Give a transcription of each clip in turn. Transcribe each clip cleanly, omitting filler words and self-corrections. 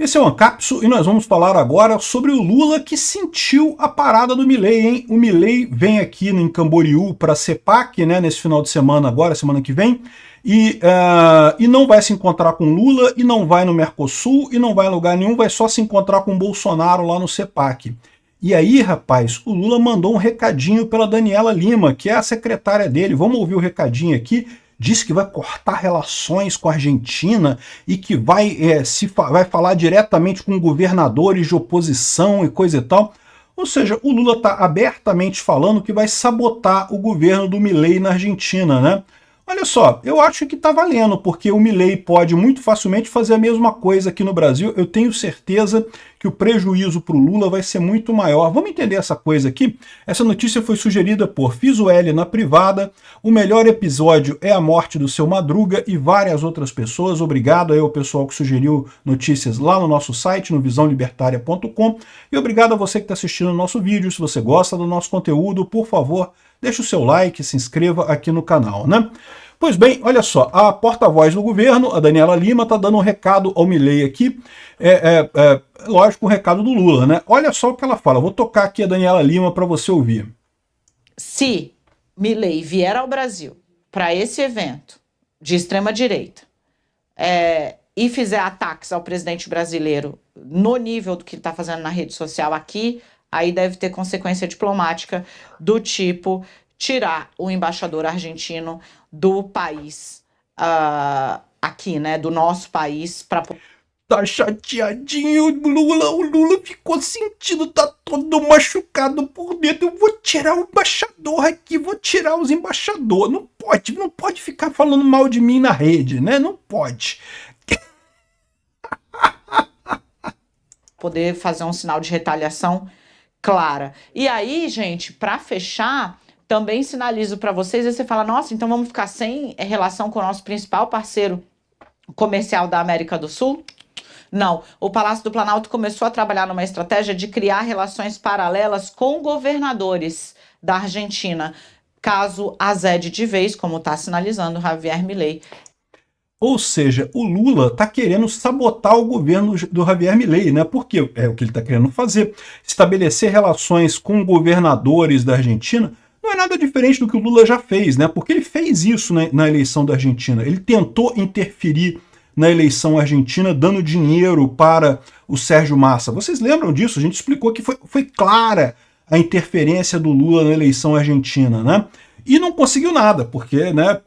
Esse é o Ancapso e nós vamos falar agora sobre o Lula que sentiu a parada do Milei, hein? O Milei vem aqui em Camboriú para a CEPAC, né, nesse final de semana agora, semana que vem, e não vai se encontrar com Lula, e não vai no Mercosul, e não vai em lugar nenhum, vai só se encontrar com Bolsonaro lá no CEPAC. E aí, rapaz, o Lula mandou um recadinho pela Daniela Lima, que é a secretária dele. Vamos ouvir o recadinho aqui. Disse que vai cortar relações com a Argentina e que vai falar diretamente com governadores de oposição e coisa e tal. Ou seja, o Lula está abertamente falando que vai sabotar o governo do Milei na Argentina, né? Olha só, eu acho que está valendo, porque o Milei pode muito facilmente fazer a mesma coisa aqui no Brasil. Eu tenho certeza que o prejuízo para o Lula vai ser muito maior. Vamos entender essa coisa aqui? Essa notícia foi sugerida por Fizueli na privada. O melhor episódio é a morte do seu Madruga e várias outras pessoas. Obrigado aí ao pessoal que sugeriu notícias lá no nosso site, no visãolibertaria.com. E obrigado a você que está assistindo o nosso vídeo. Se você gosta do nosso conteúdo, por favor, deixe o seu like, se inscreva aqui no canal, né? Pois bem, olha só, a porta-voz do governo, a Daniela Lima, está dando um recado ao Milei aqui, lógico, um recado do Lula, né? Olha só o que ela fala, vou tocar aqui a Daniela Lima para você ouvir. Se Milei vier ao Brasil para esse evento de extrema-direita e fizer ataques ao presidente brasileiro no nível do que ele está fazendo na rede social aqui, aí deve ter consequência diplomática do tipo tirar o embaixador argentino do país, aqui, né, do nosso país, para... Tá chateadinho, o Lula ficou sentindo, tá todo machucado por dentro. Eu vou tirar o embaixador aqui, vou tirar os embaixadores. Não pode ficar falando mal de mim na rede, né? Não pode. Poder fazer um sinal de retaliação clara. E aí, gente, para fechar, também sinalizo para vocês, aí você fala, nossa, então vamos ficar sem relação com o nosso principal parceiro comercial da América do Sul? Não, o Palácio do Planalto começou a trabalhar numa estratégia de criar relações paralelas com governadores da Argentina, caso azede de vez, como está sinalizando Javier Milei. Ou seja, o Lula está querendo sabotar o governo do Javier Milei, né? Porque é o que ele está querendo fazer. Estabelecer relações com governadores da Argentina não é nada diferente do que o Lula já fez, né? Porque ele fez isso na eleição da Argentina. Ele tentou interferir na eleição argentina, dando dinheiro para o Sérgio Massa. Vocês lembram disso? A gente explicou que foi clara a interferência do Lula na eleição argentina, né? E não conseguiu nada, porque, né,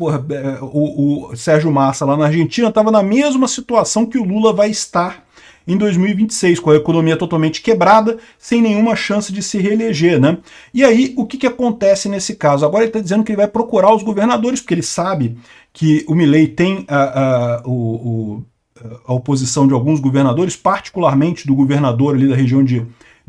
o Sérgio Massa lá na Argentina estava na mesma situação que o Lula vai estar em 2026, com a economia totalmente quebrada, sem nenhuma chance de se reeleger, né? E aí, o que acontece nesse caso? Agora ele está dizendo que ele vai procurar os governadores, porque ele sabe que o Milei tem a oposição de alguns governadores, particularmente do governador ali da região de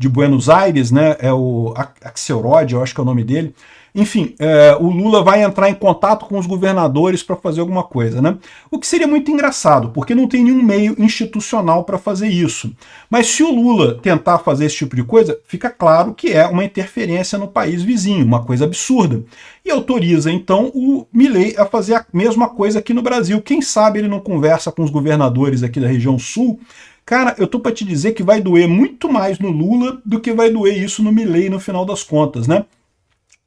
Buenos Aires, né? É o Axelrod, eu acho que é o nome dele. Enfim, o Lula vai entrar em contato com os governadores para fazer alguma coisa, né? O que seria muito engraçado, porque não tem nenhum meio institucional para fazer isso. Mas se o Lula tentar fazer esse tipo de coisa, fica claro que é uma interferência no país vizinho, uma coisa absurda. E autoriza, então, o Milei a fazer a mesma coisa aqui no Brasil. Quem sabe ele não conversa com os governadores aqui da região sul. Cara, eu tô para te dizer que vai doer muito mais no Lula do que vai doer isso no Milei no final das contas, né?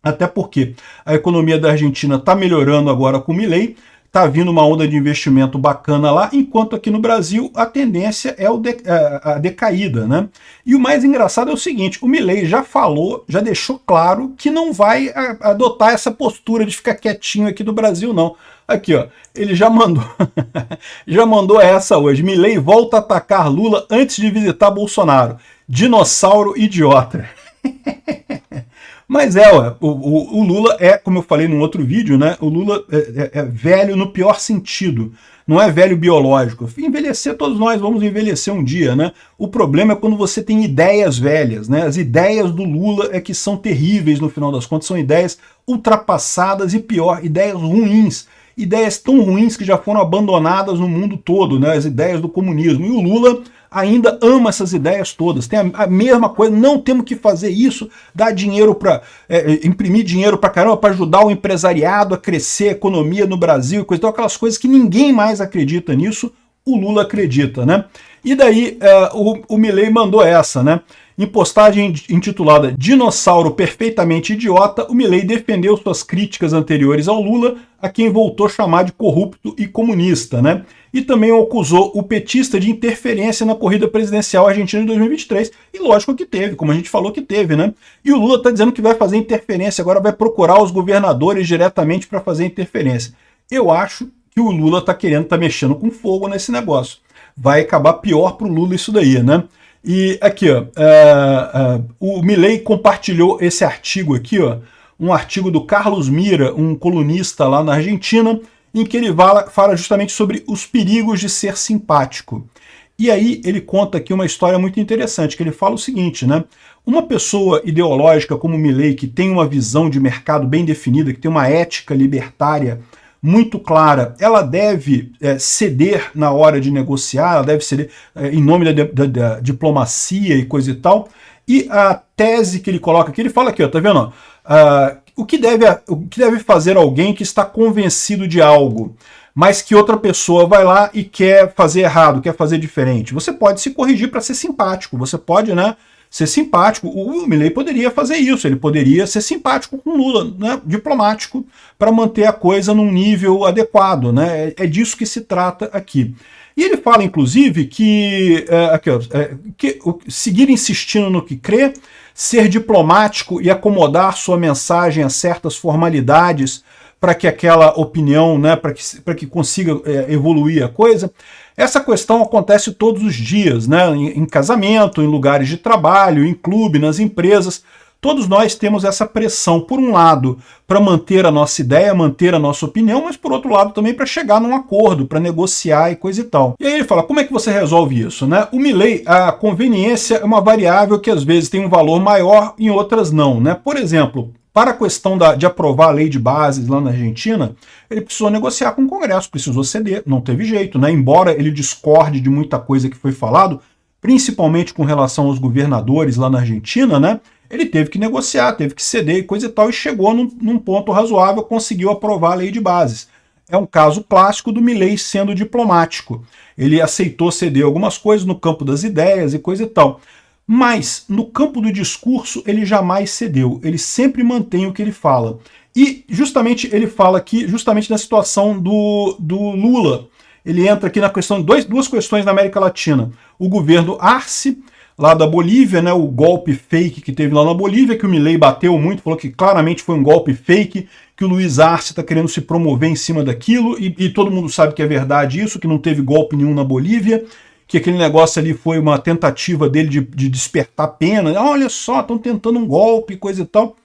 Até porque a economia da Argentina está melhorando agora com o Milei, está vindo uma onda de investimento bacana lá, enquanto aqui no Brasil a tendência é a decaída, né? E o mais engraçado é o seguinte, o Milei já falou, já deixou claro que não vai adotar essa postura de ficar quietinho aqui do Brasil, não. Aqui, ó, ele já mandou, já mandou essa hoje. Milei volta a atacar Lula antes de visitar Bolsonaro. Dinossauro idiota. Mas o Lula é, como eu falei num outro vídeo, né? O Lula é velho no pior sentido. Não é velho biológico. Envelhecer, todos nós vamos envelhecer um dia, né? O problema é quando você tem ideias velhas, né? As ideias do Lula é que são terríveis no final das contas, são ideias ultrapassadas e pior, ideias ruins. Ideias tão ruins que já foram abandonadas no mundo todo, né? As ideias do comunismo. E o Lula ainda ama essas ideias todas. Tem a mesma coisa, não temos que fazer isso, dar dinheiro para imprimir dinheiro para caramba, para ajudar o empresariado a crescer a economia no Brasil, e coisa, então aquelas coisas que ninguém mais acredita nisso. o Lula acredita, né? E daí o Milei mandou essa, né? Em postagem intitulada Dinossauro Perfeitamente Idiota, o Milei defendeu suas críticas anteriores ao Lula, a quem voltou a chamar de corrupto e comunista, né? E também acusou o petista de interferência na corrida presidencial argentina de 2023. E lógico que teve, como a gente falou que teve, né? E o Lula está dizendo que vai fazer interferência, agora vai procurar os governadores diretamente para fazer interferência. Eu acho que o Lula está querendo, tá mexendo com fogo nesse negócio. Vai acabar pior para o Lula isso daí, né? E aqui, ó, o Milei compartilhou esse artigo aqui, ó, um artigo do Carlos Mira, um colunista lá na Argentina, em que ele fala justamente sobre os perigos de ser simpático. E aí ele conta aqui uma história muito interessante, que ele fala o seguinte, né? Uma pessoa ideológica como o Milei, que tem uma visão de mercado bem definida, que tem uma ética libertária muito clara, ela deve ceder na hora de negociar, ela deve ceder em nome da diplomacia e coisa e tal. E a tese que ele coloca aqui, ele fala aqui, ó, tá vendo? O que deve fazer alguém que está convencido de algo, mas que outra pessoa vai lá e quer fazer errado, quer fazer diferente? Você pode se corrigir para ser simpático, você pode, né, ser simpático. O Milei poderia fazer isso, ele poderia ser simpático com o Lula, né, diplomático, para manter a coisa num nível adequado, né? É disso que se trata aqui. E ele fala, inclusive, que seguir insistindo no que crê, ser diplomático e acomodar sua mensagem a certas formalidades para que aquela opinião, né, para que consiga evoluir a coisa. Essa questão acontece todos os dias, né, em casamento, em lugares de trabalho, em clube, nas empresas. Todos nós temos essa pressão, por um lado, para manter a nossa ideia, manter a nossa opinião, mas por outro lado também para chegar num acordo, para negociar e coisa e tal. E aí ele fala, como é que você resolve isso, né? O Milei, a conveniência é uma variável que às vezes tem um valor maior, em outras não, né? Por exemplo, para a questão de aprovar a lei de bases lá na Argentina, ele precisou negociar com o Congresso, precisou ceder, não teve jeito, né? Embora ele discorde de muita coisa que foi falado, principalmente com relação aos governadores lá na Argentina, né? Ele teve que negociar, teve que ceder e coisa e tal, e chegou num ponto razoável, conseguiu aprovar a lei de bases. É um caso clássico do Milei sendo diplomático. Ele aceitou ceder algumas coisas no campo das ideias e coisa e tal. Mas, no campo do discurso, ele jamais cedeu. Ele sempre mantém o que ele fala. E, justamente, ele fala aqui, justamente na situação do Lula. Ele entra aqui na questão, duas questões na América Latina. O governo Arce, lá da Bolívia, né, o golpe fake que teve lá na Bolívia, que o Milei bateu muito, falou que claramente foi um golpe fake, que o Luiz Arce está querendo se promover em cima daquilo, e todo mundo sabe que é verdade isso, que não teve golpe nenhum na Bolívia, que aquele negócio ali foi uma tentativa dele de despertar pena. Olha só, estão tentando um golpe, coisa e tal.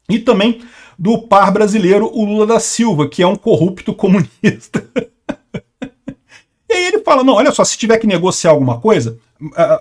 E também do par brasileiro, o Lula da Silva, que é um corrupto comunista. E aí ele fala, não, olha só, se tiver que negociar alguma coisa,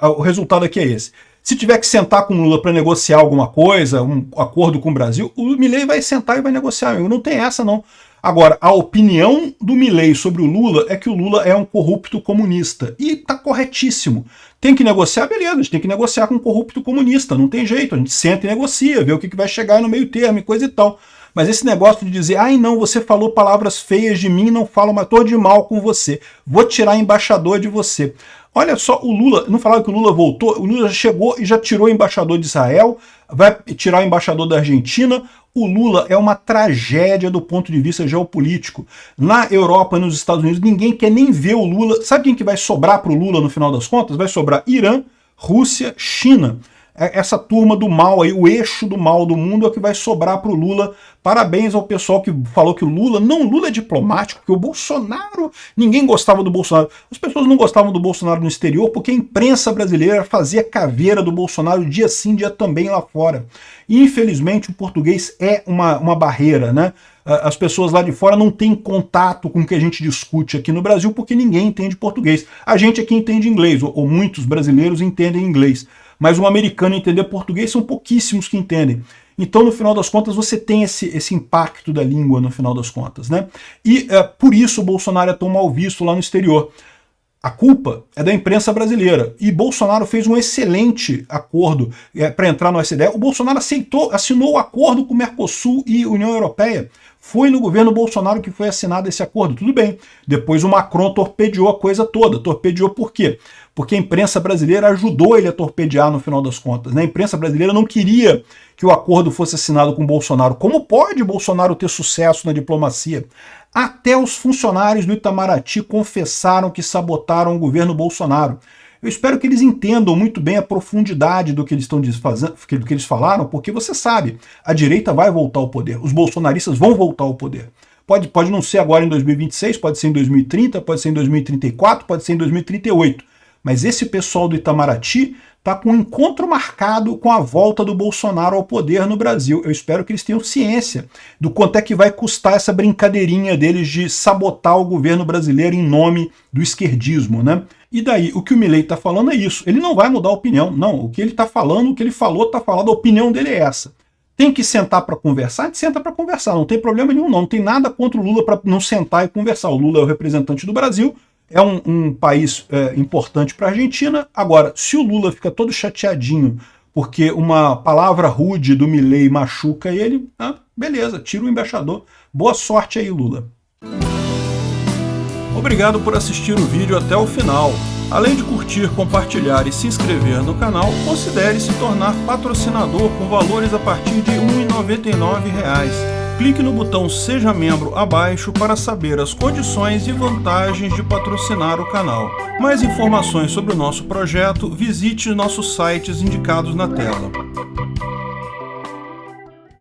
o resultado aqui é esse. Se tiver que sentar com o Lula para negociar alguma coisa, um acordo com o Brasil, o Milei vai sentar e vai negociar. Não tem essa, não. Agora, a opinião do Milei sobre o Lula é que o Lula é um corrupto comunista. E tá corretíssimo. Tem que negociar? Beleza, a gente tem que negociar com um corrupto comunista. Não tem jeito, a gente senta e negocia, vê o que vai chegar no meio termo e coisa e tal. Mas esse negócio de dizer, ai não, você falou palavras feias de mim, não falo, mas tô de mal com você. Vou tirar embaixador de você. Olha só, o Lula, não falava que o Lula voltou, o Lula já chegou e já tirou o embaixador de Israel, vai tirar o embaixador da Argentina. O Lula é uma tragédia do ponto de vista geopolítico. Na Europa e nos Estados Unidos, ninguém quer nem ver o Lula. Sabe quem que vai sobrar para o Lula no final das contas? Vai sobrar Irã, Rússia, China. Essa turma do mal aí, o eixo do mal do mundo é o que vai sobrar para o Lula. Parabéns ao pessoal que falou que o Lula é diplomático, que o Bolsonaro, ninguém gostava do Bolsonaro. As pessoas não gostavam do Bolsonaro no exterior porque a imprensa brasileira fazia caveira do Bolsonaro dia sim, dia também lá fora. E infelizmente o português é uma barreira, né? As pessoas lá de fora não têm contato com o que a gente discute aqui no Brasil porque ninguém entende português. A gente aqui entende inglês, ou muitos brasileiros entendem inglês. Mas um americano entender português são pouquíssimos que entendem. Então, no final das contas, você tem esse impacto da língua, no final das contas, né? E por isso o Bolsonaro é tão mal visto lá no exterior. A culpa é da imprensa brasileira. E Bolsonaro fez um excelente acordo para entrar no OCDE. O Bolsonaro assinou o acordo com o Mercosul e União Europeia. Foi no governo Bolsonaro que foi assinado esse acordo, tudo bem. Depois o Macron torpedeou a coisa toda. Torpedeou por quê? Porque a imprensa brasileira ajudou ele a torpedear no final das contas, né? A imprensa brasileira não queria que o acordo fosse assinado com Bolsonaro. Como pode Bolsonaro ter sucesso na diplomacia? Até os funcionários do Itamaraty confessaram que sabotaram o governo Bolsonaro. Eu espero que eles entendam muito bem a profundidade do que eles estão fazendo, do que eles falaram, porque você sabe, a direita vai voltar ao poder, os bolsonaristas vão voltar ao poder. Pode não ser agora em 2026, pode ser em 2030, pode ser em 2034, pode ser em 2038. Mas esse pessoal do Itamaraty está com um encontro marcado com a volta do Bolsonaro ao poder no Brasil. Eu espero que eles tenham ciência do quanto é que vai custar essa brincadeirinha deles de sabotar o governo brasileiro em nome do esquerdismo, né? E daí, o que o Milei está falando é isso. Ele não vai mudar a opinião. Não, o que ele está falando, o que ele falou, está falando, a opinião dele é essa. Tem que sentar para conversar? A gente senta para conversar, não tem problema nenhum, não. Não tem nada contra o Lula para não sentar e conversar. O Lula é o representante do Brasil, é um país importante para a Argentina. Agora, se o Lula fica todo chateadinho porque uma palavra rude do Milei machuca ele, beleza, tira o embaixador. Boa sorte aí, Lula. Obrigado por assistir o vídeo até o final. Além de curtir, compartilhar e se inscrever no canal, considere se tornar patrocinador com valores a partir de R$ 1,99. Clique no botão Seja Membro abaixo para saber as condições e vantagens de patrocinar o canal. Mais informações sobre o nosso projeto, visite nossos sites indicados na tela.